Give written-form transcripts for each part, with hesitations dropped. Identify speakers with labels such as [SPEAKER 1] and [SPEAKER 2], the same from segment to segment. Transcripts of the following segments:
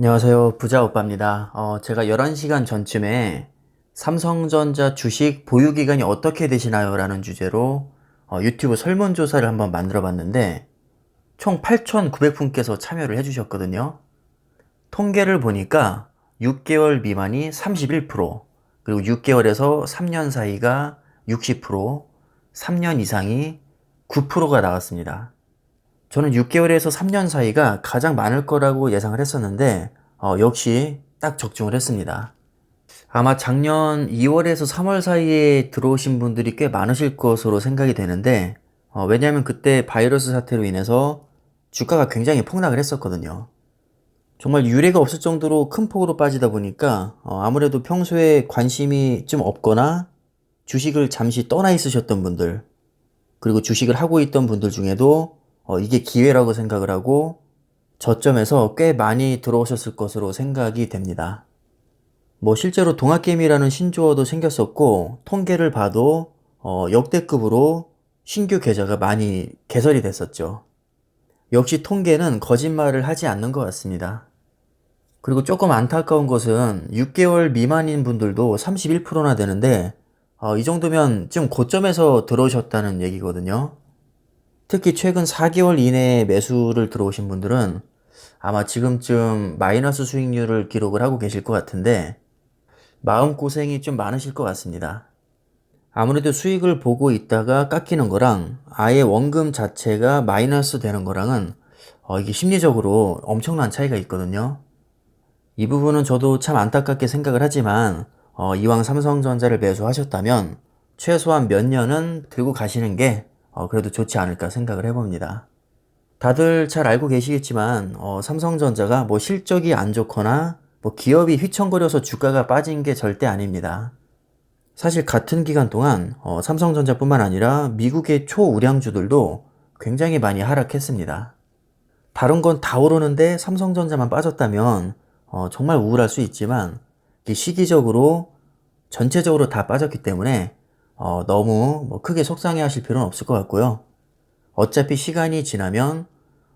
[SPEAKER 1] 안녕하세요. 부자오빠입니다. 제가 11시간 전쯤에 삼성전자 주식 보유기간이 어떻게 되시나요? 라는 주제로 유튜브 설문조사를 한번 만들어 봤는데 총 8,900분께서 참여를 해주셨거든요. 통계를 보니까 6개월 미만이 31%, 그리고 6개월에서 3년 사이가 60%, 3년 이상이 9%가 나왔습니다. 저는 6개월에서 3년 사이가 가장 많을 거라고 예상을 했었는데 역시 딱 적중을 했습니다. 아마 작년 2월에서 3월 사이에 들어오신 분들이 꽤 많으실 것으로 생각이 되는데 왜냐하면 그때 바이러스 사태로 인해서 주가가 굉장히 폭락을 했었거든요. 정말 유례가 없을 정도로 큰 폭으로 빠지다 보니까 아무래도 평소에 관심이 좀 없거나 주식을 잠시 떠나 있으셨던 분들, 그리고 주식을 하고 있던 분들 중에도 이게 기회라고 생각을 하고 저점에서 꽤 많이 들어오셨을 것으로 생각이 됩니다. 뭐 실제로 동학개미라는 신조어도 생겼었고 통계를 봐도 역대급으로 신규 계좌가 많이 개설이 됐었죠. 역시 통계는 거짓말을 하지 않는 것 같습니다. 그리고 조금 안타까운 것은 6개월 미만인 분들도 31%나 되는데 이 정도면 좀 고점에서 들어오셨다는 얘기거든요. 특히 최근 4개월 이내에 매수를 들어오신 분들은 아마 지금쯤 마이너스 수익률을 기록을 하고 계실 것 같은데 마음고생이 좀 많으실 것 같습니다. 아무래도 수익을 보고 있다가 깎이는 거랑 아예 원금 자체가 마이너스 되는 거랑은 이게 심리적으로 엄청난 차이가 있거든요. 이 부분은 저도 참 안타깝게 생각을 하지만 이왕 삼성전자를 매수하셨다면 최소한 몇 년은 들고 가시는 게 그래도 좋지 않을까 생각을 해봅니다. 다들 잘 알고 계시겠지만 삼성전자가 뭐 실적이 안 좋거나 뭐 기업이 휘청거려서 주가가 빠진 게 절대 아닙니다. 사실 같은 기간 동안 삼성전자뿐만 아니라 미국의 초우량주들도 굉장히 많이 하락했습니다. 다른 건 다 오르는데 삼성전자만 빠졌다면 정말 우울할 수 있지만 시기적으로 전체적으로 다 빠졌기 때문에 너무 뭐 크게 속상해 하실 필요는 없을 것 같고요. 어차피 시간이 지나면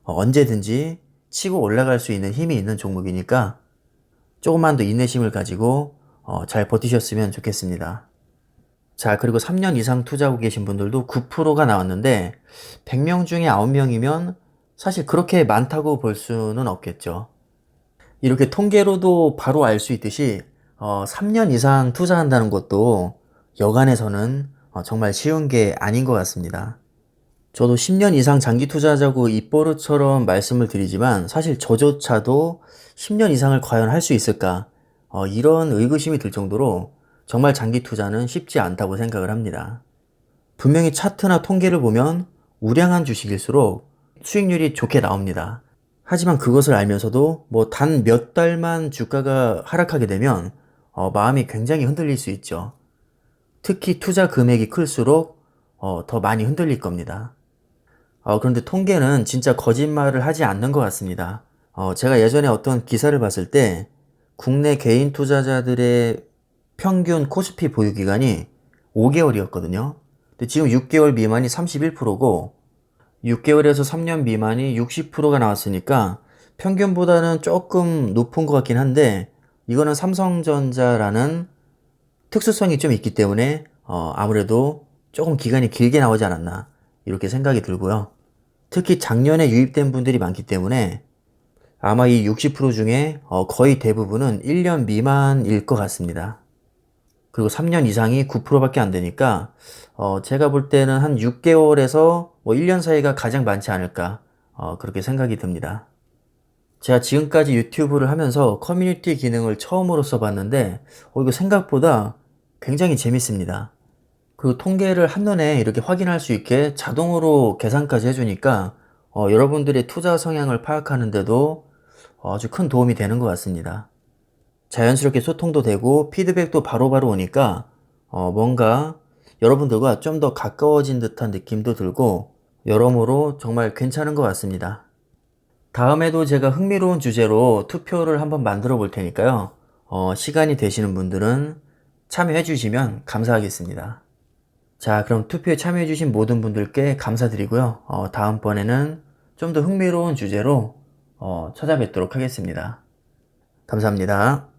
[SPEAKER 1] 언제든지 치고 올라갈 수 있는 힘이 있는 종목이니까 조금만 더 인내심을 가지고 잘 버티셨으면 좋겠습니다. 자, 그리고 3년 이상 투자하고 계신 분들도 9%가 나왔는데 100명 중에 9명이면 사실 그렇게 많다고 볼 수는 없겠죠. 이렇게 통계로도 바로 알 수 있듯이 3년 이상 투자한다는 것도 여간에서는 정말 쉬운 게 아닌 것 같습니다. 저도 10년 이상 장기 투자하자고 입버릇처럼 말씀을 드리지만 사실 저조차도 10년 이상을 과연 할 수 있을까? 이런 의구심이 들 정도로 정말 장기 투자는 쉽지 않다고 생각을 합니다. 분명히 차트나 통계를 보면 우량한 주식일수록 수익률이 좋게 나옵니다. 하지만 그것을 알면서도 뭐 단 몇 달만 주가가 하락하게 되면 마음이 굉장히 흔들릴 수 있죠. 특히 투자 금액이 클수록 더 많이 흔들릴 겁니다. 그런데 통계는 진짜 거짓말을 하지 않는 것 같습니다. 제가 예전에 어떤 기사를 봤을 때 국내 개인 투자자들의 평균 코스피 보유 기간이 5개월이었거든요. 근데 지금 6개월 미만이 31%고 6개월에서 3년 미만이 60%가 나왔으니까 평균보다는 조금 높은 것 같긴 한데 이거는 삼성전자라는 특수성이 좀 있기 때문에 아무래도 조금 기간이 길게 나오지 않았나 이렇게 생각이 들고요. 특히 작년에 유입된 분들이 많기 때문에 아마 이 60% 중에 거의 대부분은 1년 미만일 것 같습니다. 그리고 3년 이상이 9%밖에 안 되니까 제가 볼 때는 한 6개월에서 뭐 1년 사이가 가장 많지 않을까 그렇게 생각이 듭니다. 제가 지금까지 유튜브를 하면서 커뮤니티 기능을 처음으로 써봤는데 이거 생각보다 굉장히 재밌습니다. 그 통계를 한눈에 이렇게 확인할 수 있게 자동으로 계산까지 해주니까 여러분들의 투자 성향을 파악하는데도 아주 큰 도움이 되는 것 같습니다. 자연스럽게 소통도 되고 피드백도 바로바로 오니까 뭔가 여러분들과 좀 더 가까워진 듯한 느낌도 들고 여러모로 정말 괜찮은 것 같습니다. 다음에도 제가 흥미로운 주제로 투표를 한번 만들어 볼 테니까요. 시간이 되시는 분들은 참여해 주시면 감사하겠습니다. 자, 그럼 투표에 참여해 주신 모든 분들께 감사드리고요. 다음번에는 좀 더 흥미로운 주제로 찾아뵙도록 하겠습니다. 감사합니다.